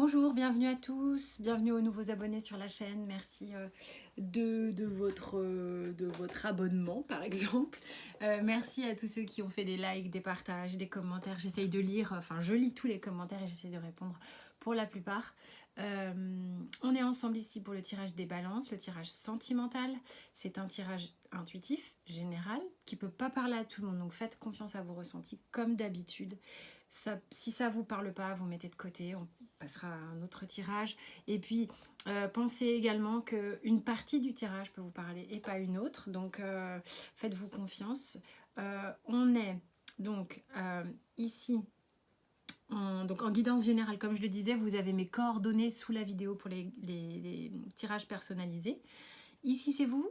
Bonjour, bienvenue à tous, bienvenue aux nouveaux abonnés sur la chaîne, merci de votre abonnement par exemple. Merci à tous ceux qui ont fait des likes, des partages, des commentaires, j'essaye de lire, enfin je lis tous les commentaires et j'essaye de répondre pour la plupart. On est ensemble ici pour le tirage des balances, le tirage sentimental. C'est un tirage intuitif, général, qui ne peut pas parler à tout le monde, donc faites confiance à vos ressentis comme d'habitude. Si ça ne vous parle pas, vous mettez de côté, on passera à un autre tirage. Et puis, pensez également qu'une partie du tirage peut vous parler et pas une autre. Donc, faites-vous confiance. On est donc ici, en guidance générale, comme je le disais, vous avez mes coordonnées sous la vidéo pour les tirages personnalisés. Ici, c'est vous.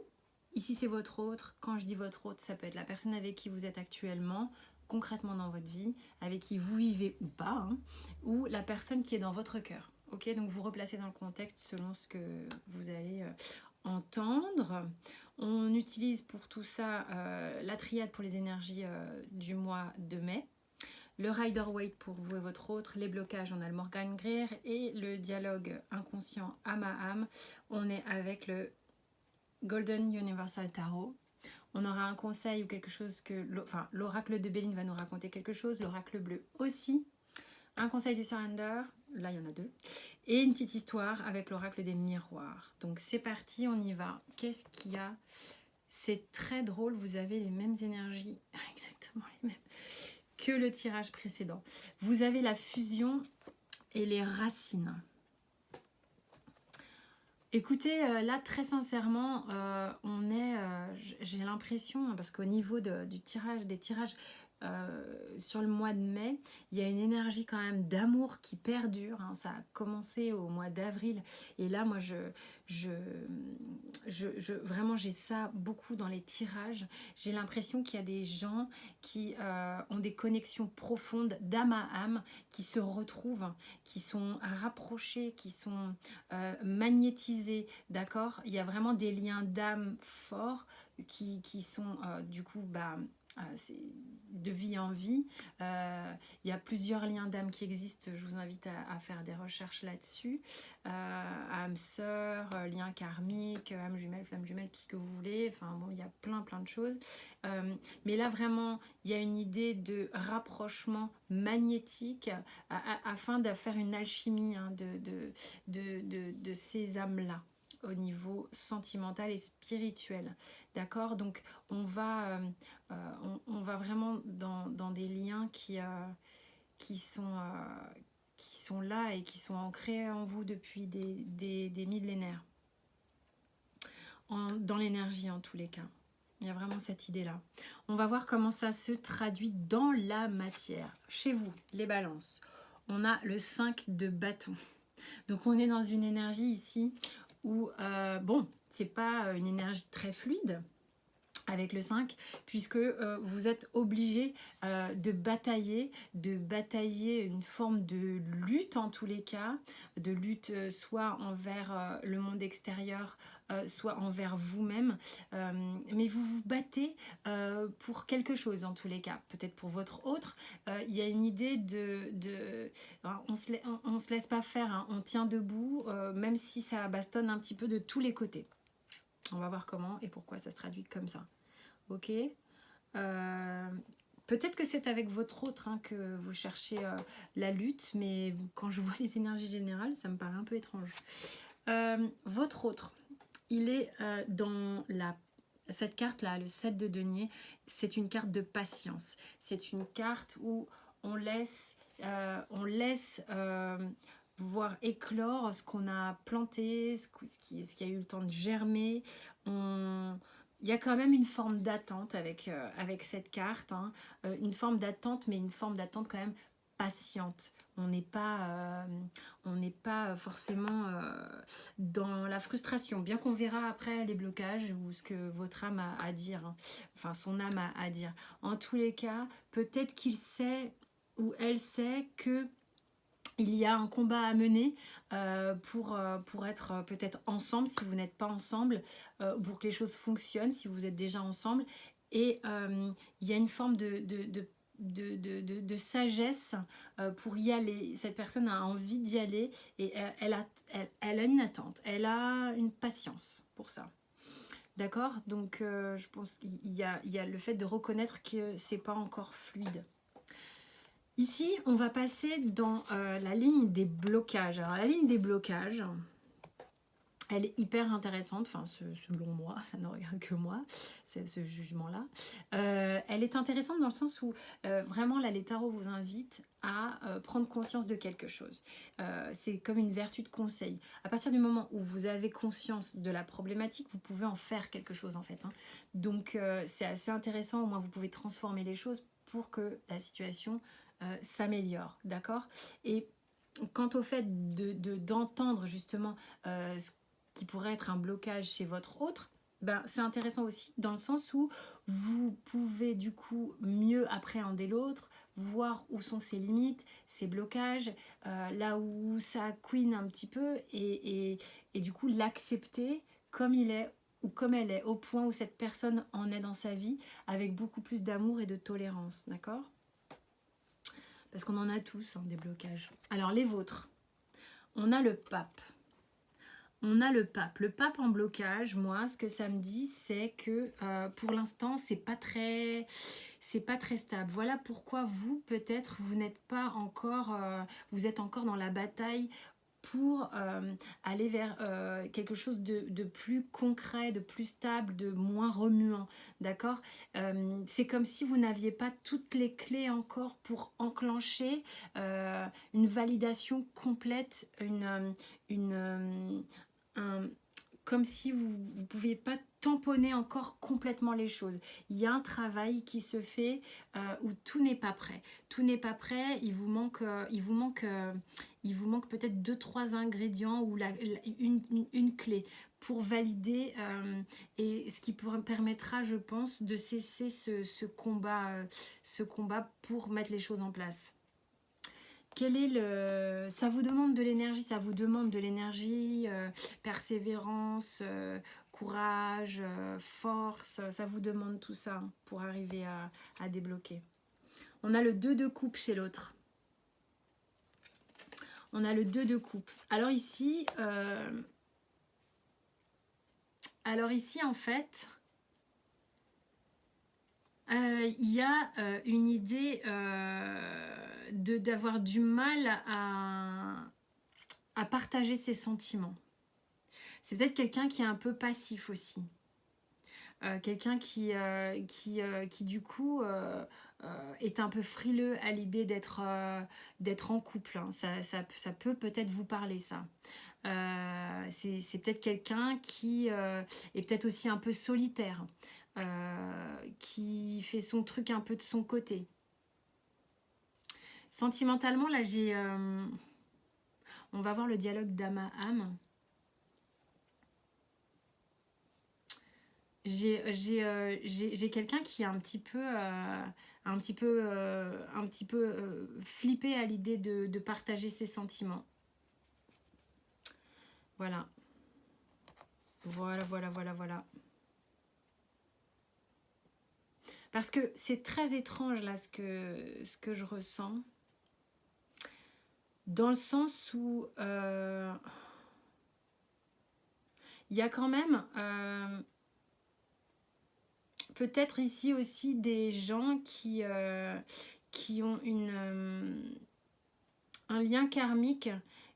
Ici, c'est votre autre. Quand je dis votre autre, ça peut être la personne avec qui vous êtes actuellement, concrètement dans votre vie, avec qui vous vivez ou pas, hein, ou la personne qui est dans votre cœur. Ok, donc vous replacez dans le contexte selon ce que vous allez entendre. On utilise pour tout ça la triade pour les énergies du mois de mai. Le Rider-Waite pour vous et votre autre, les blocages, on a le Morgan Greer et le dialogue inconscient âme à âme, on est avec le Golden Universal Tarot. On aura un conseil ou quelque chose que... Enfin, l'oracle de Béline va nous raconter quelque chose, l'oracle bleu aussi. Un conseil du surrender, là il y en a deux. Et une petite histoire avec l'oracle des miroirs. Donc c'est parti, on y va. Qu'est-ce qu'il y a? C'est très drôle, vous avez les mêmes énergies, exactement les mêmes, que le tirage précédent. Vous avez la fusion et les racines. Écoutez, là très sincèrement, j'ai l'impression, parce qu'au niveau des tirages sur le mois de mai, il y a une énergie quand même d'amour qui perdure, hein. Ça a commencé au mois d'avril et là moi vraiment j'ai ça beaucoup dans les tirages. J'ai l'impression qu'il y a des gens qui ont des connexions profondes d'âme à âme, qui se retrouvent, qui sont rapprochés, qui sont magnétisés, d'accord. Il y a vraiment des liens d'âme forts qui sont du coup c'est de vie en vie. Il y a plusieurs liens d'âme qui existent, je vous invite à faire des recherches là-dessus. Âme sœur, lien karmique, âme jumelle, flamme jumelle, tout ce que vous voulez. Enfin bon, il y a plein de choses. Mais là vraiment, il y a une idée de rapprochement magnétique afin de faire une alchimie, hein, de ces âmes-là au niveau sentimental et spirituel. D'accord? Donc on va vraiment dans des liens qui sont là et qui sont ancrés en vous depuis des millénaires. Dans l'énergie en tous les cas. Il y a vraiment cette idée-là. On va voir comment ça se traduit dans la matière. Chez vous, les balances, on a le 5 de bâton. Donc on est dans une énergie ici où, bon, c'est pas une énergie très fluide avec le 5, puisque vous êtes obligé de batailler une forme de lutte en tous les cas, de lutte soit envers le monde extérieur, soit envers vous-même, mais vous vous battez pour quelque chose en tous les cas, peut-être pour votre autre. Il y a une idée on se laisse pas faire, hein, on tient debout, même si ça bastonne un petit peu de tous les côtés. On va voir comment et pourquoi ça se traduit comme ça. Ok. Peut-être que c'est avec votre autre, hein, que vous cherchez la lutte, mais quand je vois les énergies générales, ça me paraît un peu étrange. Votre autre, il est dans cette carte-là, le 7 de denier, c'est une carte de patience. C'est une carte où on laisse voir éclore ce qu'on a planté, ce qui a eu le temps de germer. Il y a quand même une forme d'attente avec cette carte, hein. Une forme d'attente, mais une forme d'attente quand même patiente. On n'est pas forcément dans la frustration, bien qu'on verra après les blocages ou ce que votre âme a à dire, hein. Enfin son âme a à dire. En tous les cas, peut-être qu'il sait ou elle sait que il y a un combat à mener pour être peut-être ensemble si vous n'êtes pas ensemble, pour que les choses fonctionnent si vous êtes déjà ensemble. Et il y a une forme de sagesse pour y aller. Cette personne a envie d'y aller et elle a une attente, elle a une patience pour ça. D'accord? Donc je pense qu'il y a le fait de reconnaître que c'est pas encore fluide. Ici, on va passer dans la ligne des blocages. Alors la ligne des blocages, elle est hyper intéressante, enfin selon moi, ça ne regarde que moi, ce jugement-là. Elle est intéressante dans le sens où vraiment là les tarots vous invitent à prendre conscience de quelque chose. C'est comme une vertu de conseil. À partir du moment où vous avez conscience de la problématique, vous pouvez en faire quelque chose en fait. Hein. Donc c'est assez intéressant, au moins vous pouvez transformer les choses pour que la situation s'améliore, d'accord? Et quant au fait d'entendre justement ce qui pourrait être un blocage chez votre autre, ben, c'est intéressant aussi dans le sens où vous pouvez du coup mieux appréhender l'autre, voir où sont ses limites, ses blocages, là où ça couine un petit peu et du coup l'accepter comme il est ou comme elle est, au point où cette personne en est dans sa vie, avec beaucoup plus d'amour et de tolérance, d'accord? Parce qu'on en a tous, hein, des blocages. Alors les vôtres, on a le pape. On a le pape. Le pape en blocage, moi, ce que ça me dit, c'est que pour l'instant, c'est pas très stable. Voilà pourquoi vous, peut-être, vous n'êtes pas encore, vous êtes encore dans la bataille pour aller vers quelque chose de plus concret, de plus stable, de moins remuant, d'accord? C'est comme si vous n'aviez pas toutes les clés encore pour enclencher une validation complète, comme si vous ne pouviez pas tamponner encore complètement les choses. Il y a un travail qui se fait où tout n'est pas prêt. Tout n'est pas prêt, il vous manque peut-être 2-3 ingrédients ou une clé pour valider et ce qui permettra, je pense, de cesser ce combat pour mettre les choses en place. Quel est le... Ça vous demande de l'énergie, persévérance, courage, force, ça vous demande tout ça pour arriver à débloquer. On a le 2 de coupe chez l'autre. On a le 2 de coupe. Alors ici, en fait, il y a une idée d'avoir du mal à partager ses sentiments. C'est peut-être quelqu'un qui est un peu passif aussi. Quelqu'un qui du coup est un peu frileux à l'idée d'être en couple. Hein. Ça peut peut-être vous parler, ça. C'est peut-être quelqu'un qui est peut-être aussi un peu solitaire, qui fait son truc un peu de son côté. Sentimentalement, là, on va voir le dialogue d'âme à âme. J'ai quelqu'un qui est un petit peu flippé à l'idée de partager ses sentiments. Voilà. Voilà. Parce que c'est très étrange là ce que je ressens. Dans le sens où il y a quand même peut-être ici aussi des gens qui ont un lien karmique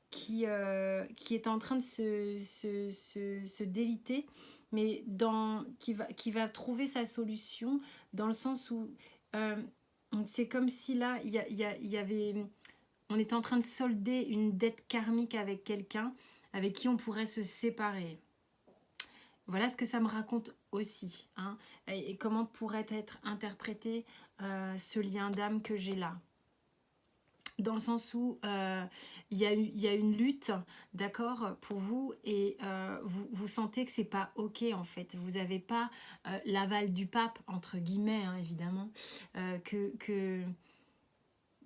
qui est en train de se déliter, mais qui va trouver sa solution dans le sens où c'est comme si là, il y avait... On était en train de solder une dette karmique avec quelqu'un avec qui on pourrait se séparer. Voilà ce que ça me raconte aussi. Hein, et comment pourrait être interprété ce lien d'âme que j'ai là. Dans le sens où il y a une lutte, d'accord, pour vous, et vous sentez que c'est pas ok en fait. Vous n'avez pas l'aval du pape, entre guillemets, hein, évidemment,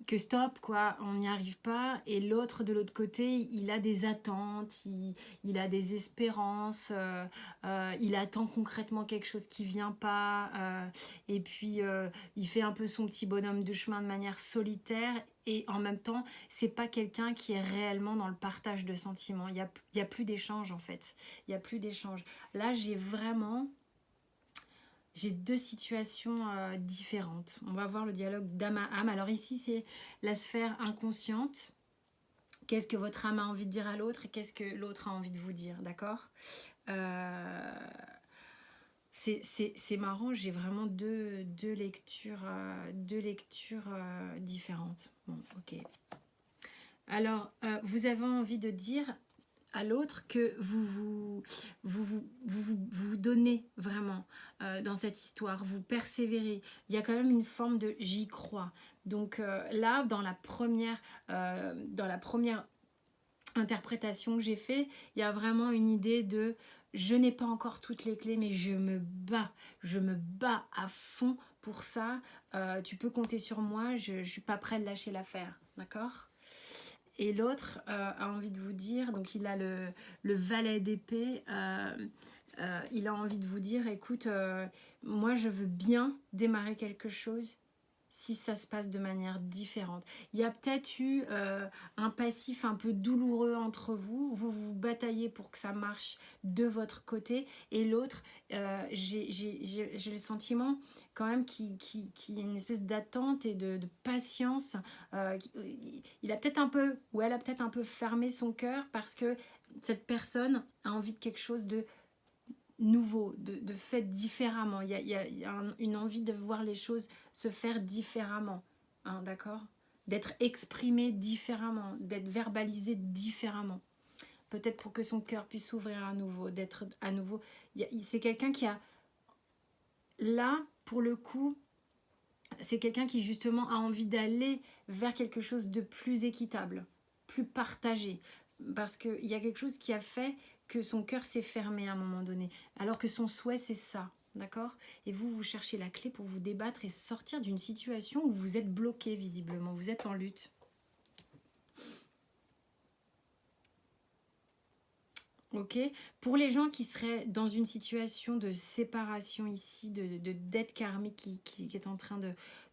que stop, quoi, on n'y arrive pas. Et l'autre, de l'autre côté, il a des attentes, il a des espérances, il attend concrètement quelque chose qui vient pas. Et puis, il fait un peu son petit bonhomme de chemin de manière solitaire. Et en même temps, c'est pas quelqu'un qui est réellement dans le partage de sentiments. Il y a plus d'échange, en fait. Il y a plus d'échange. Là, j'ai deux situations différentes. On va voir le dialogue d'âme à âme. Alors ici, c'est la sphère inconsciente. Qu'est-ce que votre âme a envie de dire à l'autre et qu'est-ce que l'autre a envie de vous dire, d'accord? C'est marrant, j'ai vraiment deux lectures différentes. Bon, ok. Alors, vous avez envie de dire à l'autre que vous donnez vraiment dans cette histoire, vous persévérez. Il y a quand même une forme de j'y crois. Donc là, dans la première interprétation que j'ai fait, il y a vraiment une idée de je n'ai pas encore toutes les clés, mais je me bats à fond pour ça. Tu peux compter sur moi, je ne suis pas prêt de lâcher l'affaire, d'accord? Et l'autre a envie de vous dire, donc il a le valet d'épée, il a envie de vous dire, écoute, moi je veux bien démarrer quelque chose si ça se passe de manière différente. Il y a peut-être eu un passif un peu douloureux entre vous, vous vous bataillez pour que ça marche de votre côté, et l'autre, j'ai le sentiment quand même qu'il y a une espèce d'attente et de patience. Il a peut-être un peu, ou elle a peut-être un peu fermé son cœur parce que cette personne a envie de quelque chose de nouveau, de fait différemment. Il y a une envie de voir les choses se faire différemment, hein, d'accord? D'être exprimé différemment, d'être verbalisé différemment. Peut-être pour que son cœur puisse s'ouvrir à nouveau, d'être à nouveau... C'est quelqu'un qui a... Là, pour le coup, c'est quelqu'un qui justement a envie d'aller vers quelque chose de plus équitable, plus partagé. Parce qu'il y a quelque chose qui a fait que son cœur s'est fermé à un moment donné. Alors que son souhait, c'est ça. D'accord? Et vous cherchez la clé pour vous débattre et sortir d'une situation où vous êtes bloqué visiblement. Vous êtes en lutte. Ok. Pour les gens qui seraient dans une situation de séparation ici, de dette karmique qui est en train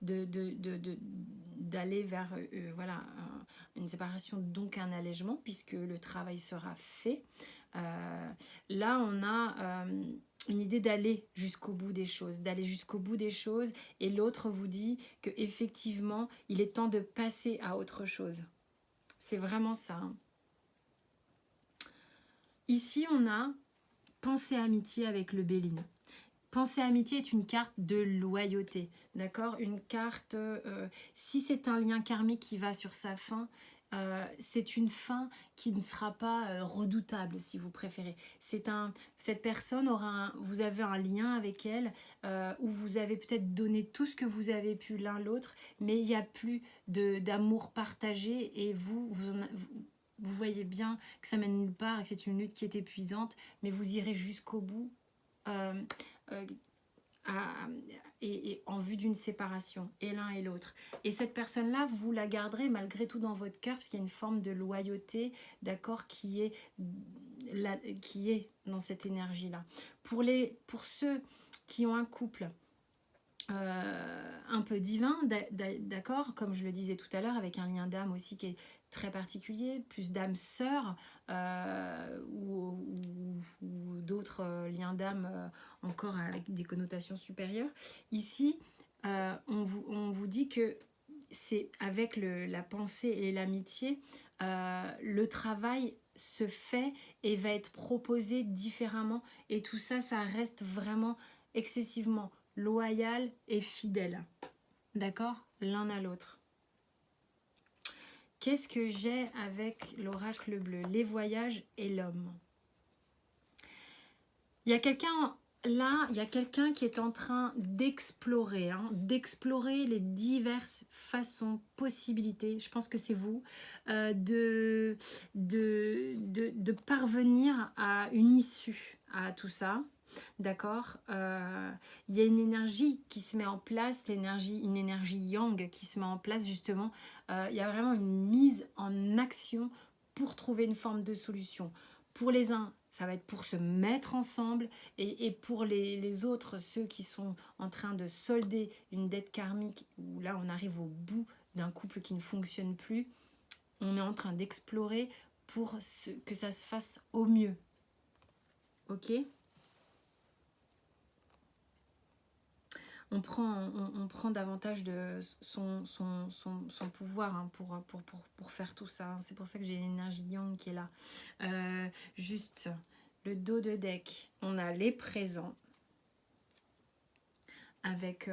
d'aller vers voilà, une séparation, donc un allègement, puisque le travail sera fait. Là, on a une idée d'aller jusqu'au bout des choses, et l'autre vous dit que effectivement, il est temps de passer à autre chose. C'est vraiment ça, hein. Ici, on a pensée amitié avec le Béline. Pensée amitié est une carte de loyauté, d'accord? Une carte, si c'est un lien karmique qui va sur sa fin, c'est une fin qui ne sera pas redoutable, si vous préférez. Cette personne vous avez un lien avec elle où vous avez peut-être donné tout ce que vous avez pu l'un l'autre, mais il n'y a plus d'amour partagé et vous voyez bien que ça mène nulle part et que c'est une lutte qui est épuisante, mais vous irez jusqu'au bout euh, euh, et en vue d'une séparation, et l'un et l'autre. Et cette personne-là, vous la garderez malgré tout dans votre cœur, parce qu'il y a une forme de loyauté, d'accord, qui est dans cette énergie-là. Pour ceux qui ont un couple un peu divin, d'accord, comme je le disais tout à l'heure, avec un lien d'âme aussi qui est très particulier, plus d'âme sœur ou d'autres liens d'âme encore avec des connotations supérieures. Ici, on vous dit que c'est avec la pensée et l'amitié, le travail se fait et va être proposé différemment, et tout ça, ça reste vraiment excessivement loyal et fidèle, d'accord, l'un à l'autre. Qu'est-ce que j'ai avec l'oracle bleu? Les voyages et l'homme. Il y a quelqu'un là, il y a quelqu'un qui est en train d'explorer, d'explorer les diverses façons, possibilités, je pense que c'est vous, de parvenir à une issue à tout ça. d'accord. Il y a une énergie qui se met en place, une énergie yang qui se met en place justement. Il y a vraiment une mise en action pour trouver une forme de solution. Pour les uns, ça va être pour se mettre ensemble, et pour les autres, ceux qui sont en train de solder une dette karmique, où là on arrive au bout d'un couple qui ne fonctionne plus, on est en train d'explorer pour que ça se fasse au mieux. Ok ? On prend davantage de son pouvoir, hein, pour faire tout ça. C'est pour ça que j'ai l'énergie yang qui est là. Juste le dos de deck, on a les présents avec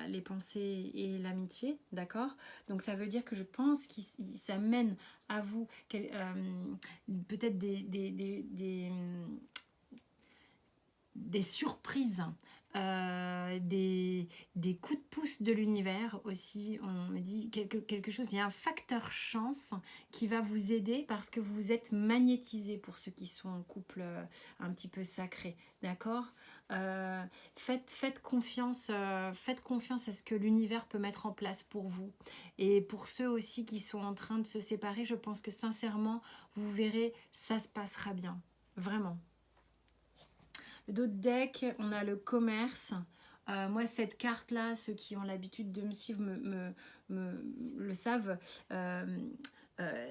les pensées et l'amitié, d'accord? Donc ça veut dire que je pense que ça mène à vous peut-être des surprises, des coups de pouce de l'univers aussi. On me dit quelque chose, il y a un facteur chance qui va vous aider parce que vous êtes magnétisé pour ceux qui sont en couple un petit peu sacré, d'accord? Faites confiance à ce que l'univers peut mettre en place pour vous. Et pour ceux aussi qui sont en train de se séparer, je pense que sincèrement, vous verrez, ça se passera bien, vraiment. Le dos de deck, on a le commerce. Moi, cette carte-là, ceux qui ont l'habitude de me suivre le savent.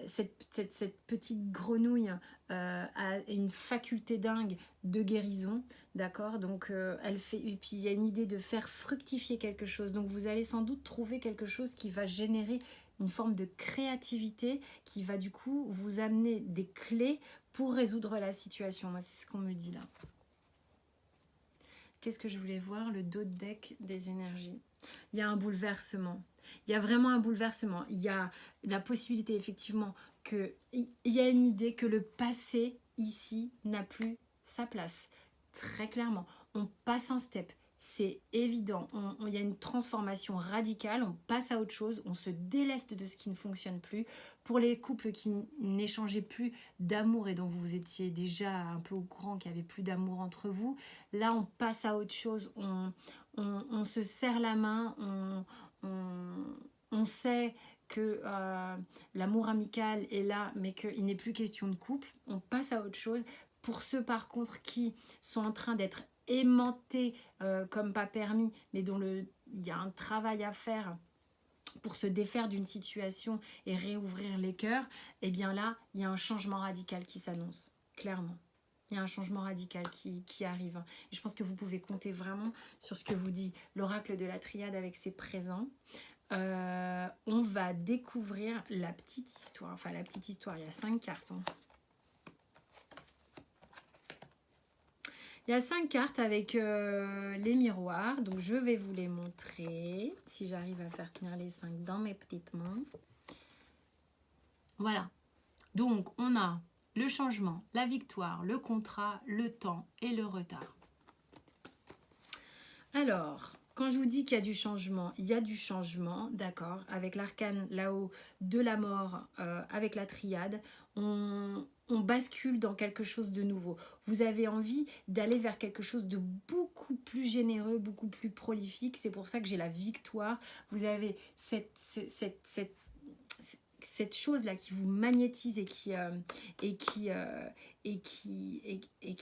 Cette petite grenouille a une faculté dingue de guérison, d'accord? Donc, elle fait. Et puis, il y a une idée de faire fructifier quelque chose. Donc, vous allez sans doute trouver quelque chose qui va générer une forme de créativité qui va du coup vous amener des clés pour résoudre la situation. Moi, c'est ce qu'on me dit là. Qu'est-ce que je voulais voir? Le dos de deck des énergies. Il y a un bouleversement. Il y a vraiment un bouleversement. Il y a la possibilité effectivement qu'il y a une idée que le passé ici n'a plus sa place. Très clairement. On passe un step. C'est évident. Il y a une transformation radicale. On passe à autre chose. On se déleste de ce qui ne fonctionne plus. Pour les couples qui n'échangeaient plus d'amour et dont vous étiez déjà un peu au courant qu'il n'y avait plus d'amour entre vous, là on passe à autre chose. On se serre la main. On sait que l'amour amical est là, mais qu'il n'est plus question de couple. On passe à autre chose. Pour ceux par contre qui sont en train d'être aimantés comme pas permis, mais dont il y a un travail à faire pour se défaire d'une situation et réouvrir les cœurs, et bien là, il y a un changement radical qui s'annonce, clairement. Il y a un changement radical qui arrive. Et je pense que vous pouvez compter vraiment sur ce que vous dit l'oracle de la triade avec ses présents. On va découvrir la petite histoire. Enfin, la petite histoire, il y a 5 cartes. Hein. Il y a 5 cartes avec les miroirs. Donc, je vais vous les montrer. Si j'arrive à faire tenir les 5 dans mes petites mains. Voilà. Donc, on a le changement, la victoire, le contrat, le temps et le retard. Alors, quand je vous dis qu'il y a du changement, il y a du changement, d'accord, avec l'arcane là-haut de la mort, avec la triade, on bascule dans quelque chose de nouveau. Vous avez envie d'aller vers quelque chose de beaucoup plus généreux, beaucoup plus prolifique. C'est pour ça que j'ai la victoire. Vous avez cette chose-là qui vous magnétise et qui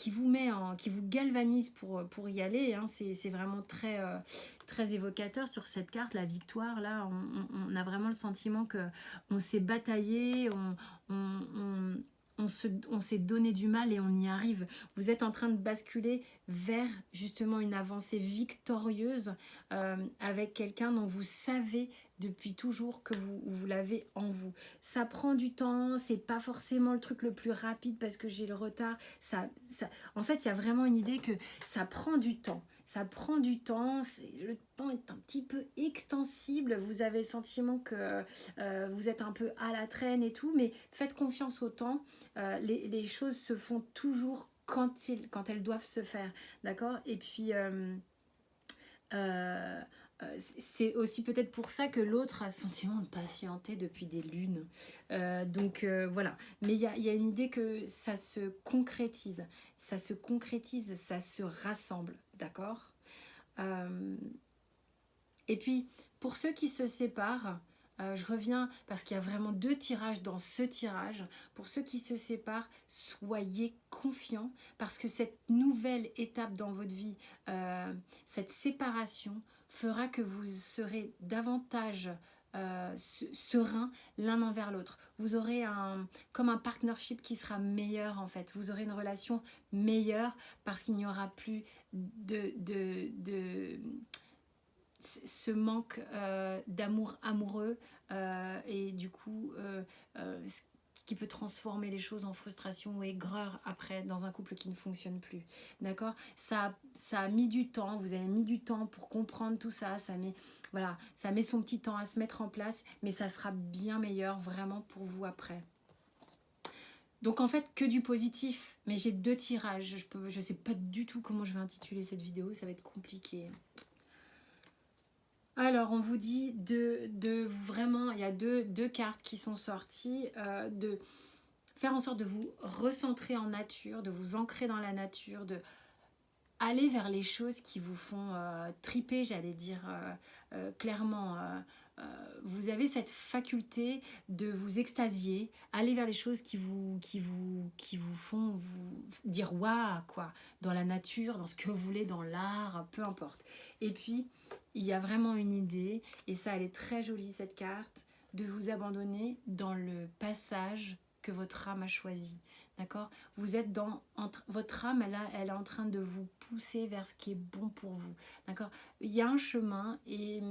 vous met qui vous galvanise pour y aller. Hein. C'est vraiment très, très évocateur sur cette carte, la victoire. Là, on a vraiment le sentiment qu'on s'est bataillé, on s'est donné du mal et on y arrive. Vous êtes en train de basculer vers justement une avancée victorieuse avec quelqu'un dont vous savez depuis toujours que vous l'avez en vous. Ça prend du temps, c'est pas forcément le truc le plus rapide parce que j'ai le retard. En fait, il y a vraiment une idée que ça prend du temps. Ça prend du temps, le temps est un petit peu extensible, vous avez le sentiment que vous êtes un peu à la traîne et tout, mais faites confiance au temps, les choses se font toujours quand elles doivent se faire, d'accord? Et puis c'est aussi peut-être pour ça que l'autre a ce sentiment de patienter depuis des lunes. Voilà. Mais il y a une idée que ça se concrétise. Ça se concrétise, ça se rassemble. D'accord. Et puis, pour ceux qui se séparent, je reviens parce qu'il y a vraiment 2 tirages dans ce tirage. Pour ceux qui se séparent, soyez confiants parce que cette nouvelle étape dans votre vie, cette séparation fera que vous serez davantage serein l'un envers l'autre. Vous aurez comme un partnership qui sera meilleur en fait. Vous aurez une relation meilleure parce qu'il n'y aura plus ce manque d'amour amoureux et du coup ce qui peut transformer les choses en frustration ou aigreur après dans un couple qui ne fonctionne plus. D'accord, ça a mis du temps, vous avez mis du temps pour comprendre tout ça, voilà, ça met son petit temps à se mettre en place, mais ça sera bien meilleur vraiment pour vous après. Donc en fait que du positif, mais j'ai 2 tirages, je sais pas du tout comment je vais intituler cette vidéo, ça va être compliqué. Alors, on vous dit vraiment, il y a deux cartes qui sont sorties, de faire en sorte de vous recentrer en nature, de vous ancrer dans la nature, de aller vers les choses qui vous font triper, j'allais dire clairement. Vous avez cette faculté de vous extasier, aller vers les choses qui vous font vous dire waouh, quoi, dans la nature, dans ce que vous voulez, dans l'art, peu importe. Et puis, il y a vraiment une idée, et ça, elle est très jolie cette carte, de vous abandonner dans le passage que votre âme a choisi. D'accord? Vous êtes votre âme, elle est en train de vous pousser vers ce qui est bon pour vous. D'accord? Il y a un chemin et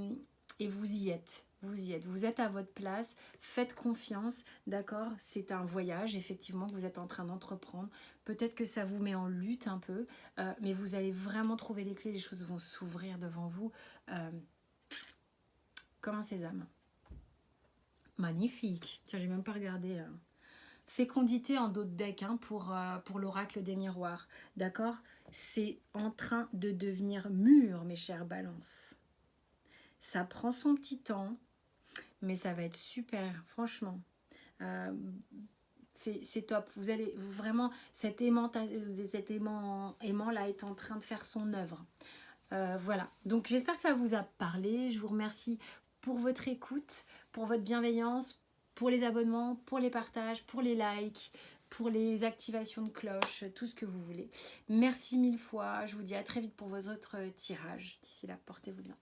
vous y êtes. Vous êtes à votre place. Faites confiance. D'accord? C'est un voyage, effectivement, que vous êtes en train d'entreprendre. Peut-être que ça vous met en lutte un peu, mais vous allez vraiment trouver les clés. Les choses vont s'ouvrir devant vous comme un sésame. Magnifique. Tiens, j'ai même pas regardé... Fécondité en dos de deck pour l'oracle des miroirs. D'accord? C'est en train de devenir mûr, mes chères balances. Ça prend son petit temps, mais ça va être super, franchement. C'est top. Vous allez vraiment... Cet aimant là est en train de faire son œuvre. Voilà. Donc j'espère que ça vous a parlé. Je vous remercie pour votre écoute, pour votre bienveillance, pour les abonnements, pour les partages, pour les likes, pour les activations de cloche, tout ce que vous voulez. Merci 1000 fois. Je vous dis à très vite pour vos autres tirages. D'ici là, portez-vous bien.